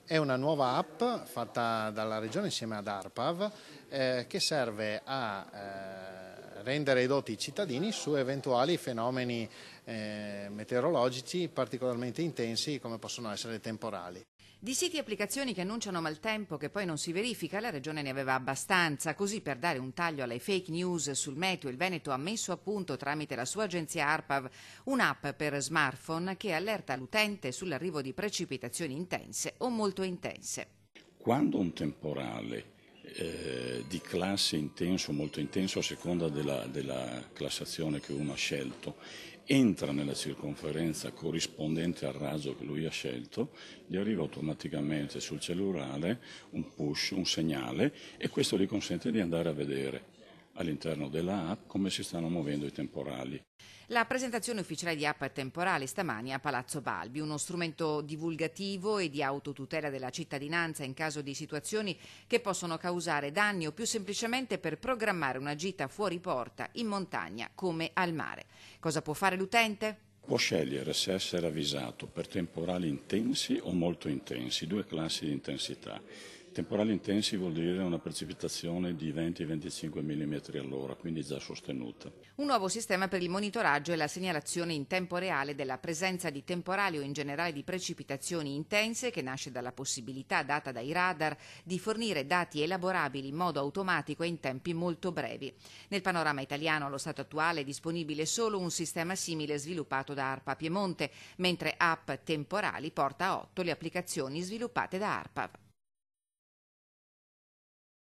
È una nuova app fatta dalla Regione insieme ad ARPAV che serve a rendere edotti i cittadini su eventuali fenomeni meteorologici particolarmente intensi come possono essere temporali. Di siti e applicazioni che annunciano maltempo che poi non si verifica, la Regione ne aveva abbastanza. Così, per dare un taglio alle fake news sul meteo, il Veneto ha messo a punto, tramite la sua agenzia ARPAV, un'app per smartphone che allerta l'utente sull'arrivo di precipitazioni intense o molto intense. Quando un temporale di classe intenso o molto intenso, a seconda della classazione che uno ha scelto, entra nella circonferenza corrispondente al raggio che lui ha scelto, gli arriva automaticamente sul cellulare un push, un segnale, e questo gli consente di andare a vedere all'interno della app come si stanno muovendo i temporali. La presentazione ufficiale di App Temporali stamani a Palazzo Balbi, uno strumento divulgativo e di autotutela della cittadinanza in caso di situazioni che possono causare danni o più semplicemente per programmare una gita fuori porta, in montagna come al mare. Cosa può fare l'utente? Può scegliere se essere avvisato per temporali intensi o molto intensi, due classi di intensità. Temporali intensi vuol dire una precipitazione di 20-25 mm all'ora, quindi già sostenuta. Un nuovo sistema per il monitoraggio e la segnalazione in tempo reale della presenza di temporali o in generale di precipitazioni intense, che nasce dalla possibilità data dai radar di fornire dati elaborabili in modo automatico e in tempi molto brevi. Nel panorama italiano allo stato attuale è disponibile solo un sistema simile sviluppato da ARPA Piemonte, mentre App Temporali porta a 8 le applicazioni sviluppate da ARPAV.